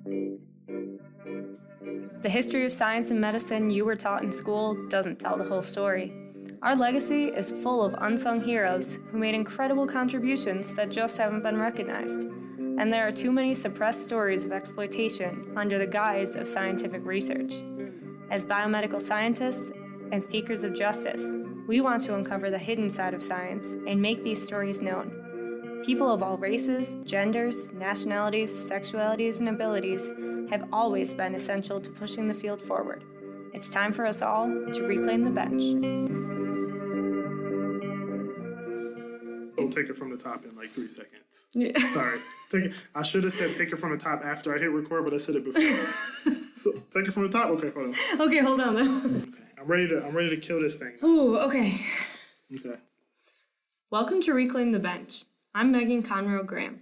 The history of science and medicine you were taught in school doesn't tell the whole story. Our legacy is full of unsung heroes who made incredible contributions that just haven't been recognized. And there are too many suppressed stories of exploitation under the guise of scientific research. As biomedical scientists and seekers of justice, we want to uncover the hidden side of science and make these stories known. People of all races, genders, nationalities, sexualities, and abilities have always been essential to pushing the field forward. It's time for us all to reclaim the bench. I'll take it from the top in like 3 seconds. Yeah. Sorry. I should have said take it from the top after I hit record, but I said it before. So take it from the top? Okay, hold on. Okay, hold on then. Okay. I'm ready to kill this thing. Ooh, okay. Okay. Welcome to Reclaim the Bench. I'm Megan Conroe-Graham.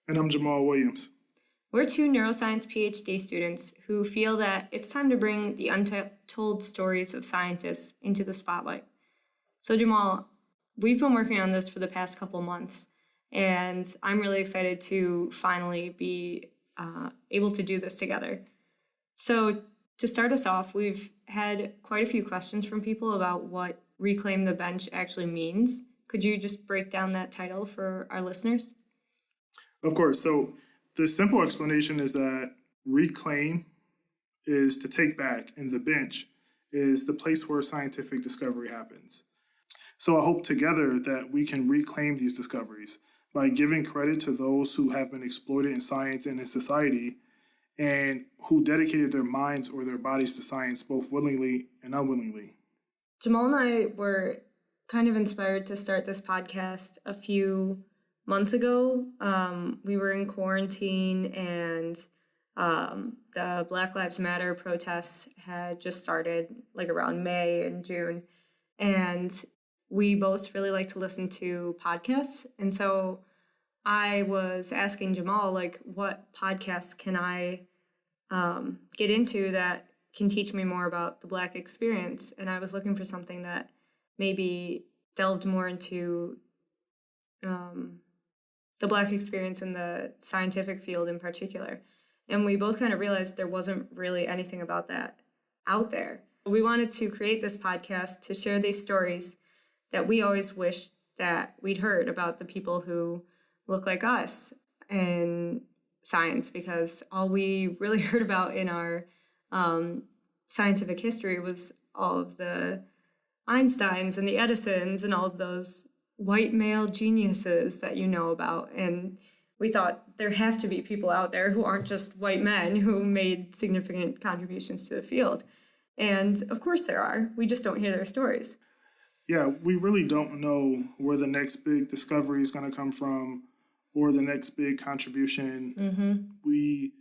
And I'm Jamal Williams. We're two neuroscience PhD students who feel that it's time to bring the untold stories of scientists into the spotlight. So Jamal, we've been working on this for the past couple months, and I'm really excited to finally be able to do this together. So to start us off, we've had quite a few questions from people about what Reclaim the Bench actually means. Could you just break down that title for our listeners? Of course. So the simple explanation is that reclaim is to take back, and the bench is the place where scientific discovery happens. So I hope together that we can reclaim these discoveries by giving credit to those who have been exploited in science and in society and who dedicated their minds or their bodies to science both willingly and unwillingly. Jamal and I were kind of inspired to start this podcast a few months ago. We were in quarantine and the Black Lives Matter protests had just started like around May and June. And we both really like to listen to podcasts. And so I was asking Jamal, like, what podcasts can I get into that can teach me more about the Black experience? And I was looking for something that maybe delved more into the Black experience in the scientific field in particular. And we both kind of realized there wasn't really anything about that out there. We wanted to create this podcast to share these stories that we always wished that we'd heard about the people who look like us in science, because all we really heard about in our scientific history was all of the Einsteins and the Edisons and all of those white male geniuses that you know about. And we thought there have to be people out there who aren't just white men who made significant contributions to the field. And of course there are. We just don't hear their stories. Yeah, we really don't know where the next big discovery is going to come from or the next big contribution. Mm-hmm. We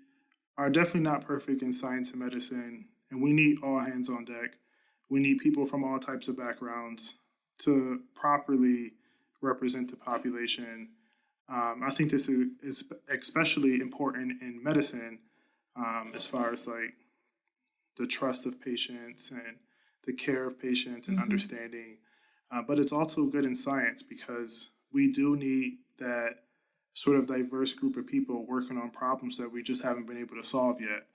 are definitely not perfect in science and medicine, and we need all hands on deck. We need people from all types of backgrounds to properly represent the population. I think this is especially important in medicine as far as like the trust of patients and the care of patients and understanding. But it's also good in science because we do need that sort of diverse group of people working on problems that we just haven't been able to solve yet.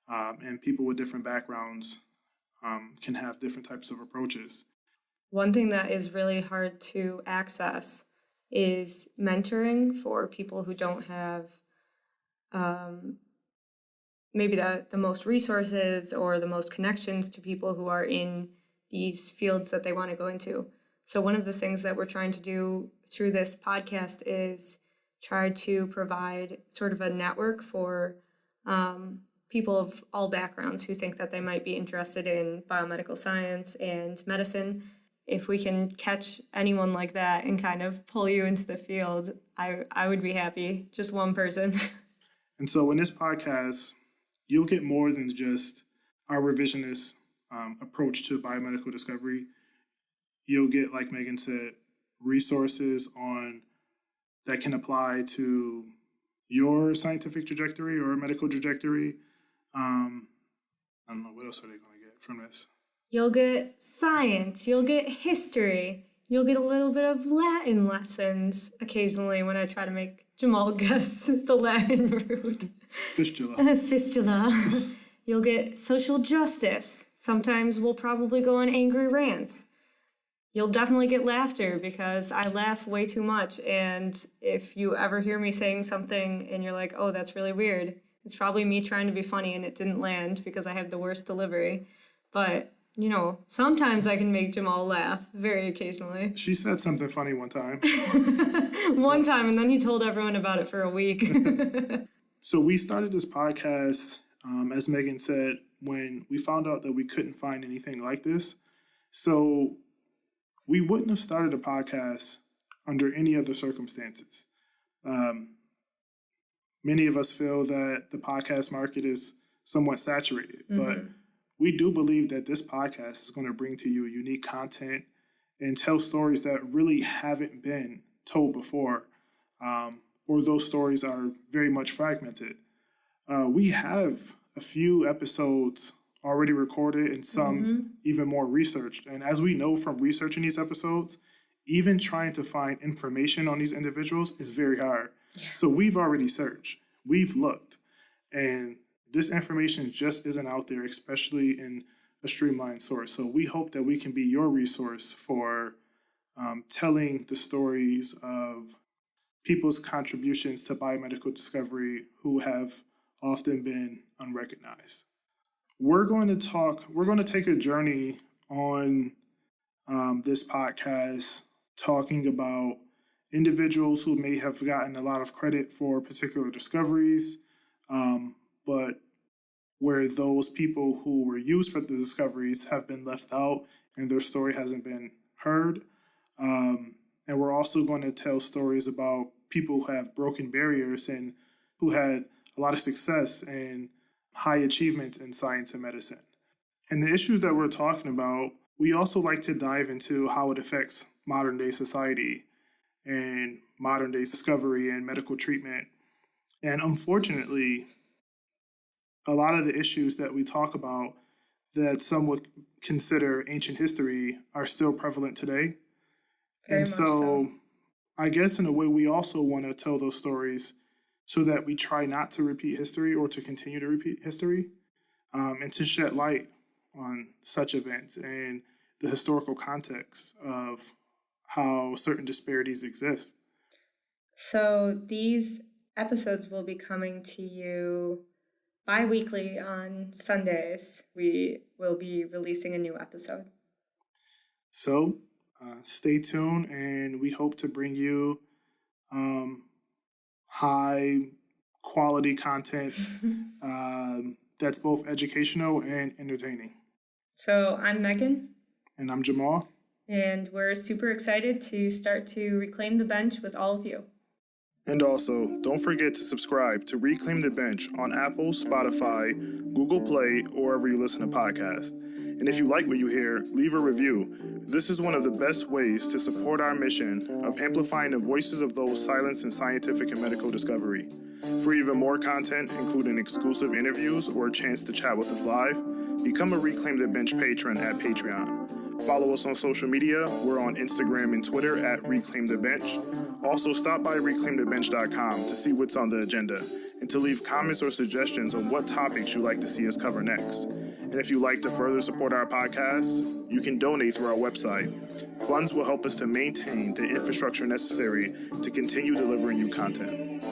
And people with different backgrounds can have different types of approaches. One thing that is really hard to access is mentoring for people who don't have maybe the most resources or the most connections to people who are in these fields that they want to go into. So one of the things that we're trying to do through this podcast is try to provide sort of a network for people of all backgrounds who think that they might be interested in biomedical science and medicine. If we can catch anyone like that and kind of pull you into the field, I would be happy. Just one person. And so in this podcast, you'll get more than just our revisionist approach to biomedical discovery. You'll get, like Megan said, resources on that can apply to your scientific trajectory or medical trajectory. I don't know, what else are they going to get from this? You'll get science, you'll get history, You'll get a little bit of Latin lessons occasionally when I try to make Jamal guess the Latin root. Fistula. Fistula. You'll get social justice. Sometimes we'll probably go on angry rants. You'll definitely get laughter because I laugh way too much. And if you ever hear me saying something and you're like, oh, that's really weird, it's probably me trying to be funny and it didn't land because I have the worst delivery. But, you know, sometimes I can make Jamal laugh, very occasionally. She said something funny one time. One time, and then he told everyone about it for a week. So we started this podcast, as Megan said, when we found out that we couldn't find anything like this. So we wouldn't have started a podcast under any other circumstances. Many of us feel that the podcast market is somewhat saturated, but we do believe that this podcast is going to bring to you unique content and tell stories that really haven't been told before, or those stories are very much fragmented. We have a few episodes already recorded and some even more researched. And as we know from researching these episodes, even trying to find information on these individuals is very hard. Yeah. So we've already searched, we've looked, and this information just isn't out there, especially in a streamlined source. So we hope that we can be your resource for telling the stories of people's contributions to biomedical discovery who have often been unrecognized. We're going to take a journey on this podcast talking about individuals who may have gotten a lot of credit for particular discoveries, but where those people who were used for the discoveries have been left out and their story hasn't been heard. And we're also going to tell stories about people who have broken barriers and who had a lot of success and high achievements in science and medicine. And the issues that we're talking about, we also like to dive into how it affects modern day society and modern day discovery and medical treatment. And unfortunately, a lot of the issues that we talk about that some would consider ancient history are still prevalent today. Very and much so I guess in a way we also want to tell those stories so that we try not to repeat history or to continue to repeat history, and to shed light on such events and the historical context of how certain disparities exist. So these episodes will be coming to you bi-weekly on Sundays. We will be releasing a new episode. So stay tuned, and we hope to bring you high quality content that's both educational and entertaining. So I'm Megan. And I'm Jamal. And we're super excited to start to reclaim the bench with all of you. And also, don't forget to subscribe to Reclaim the Bench on Apple, Spotify, Google Play, or wherever you listen to podcasts. And if you like what you hear, leave a review. This is one of the best ways to support our mission of amplifying the voices of those silenced in scientific and medical discovery. For even more content, including exclusive interviews or a chance to chat with us live, become a Reclaim the Bench patron at Patreon. Follow us on social media. We're on Instagram and Twitter at Reclaim the Bench. Also, stop by reclaimthebench.com to see what's on the agenda and to leave comments or suggestions on what topics you'd like to see us cover next. And if you'd like to further support our podcast, you can donate through our website. Funds will help us to maintain the infrastructure necessary to continue delivering you content.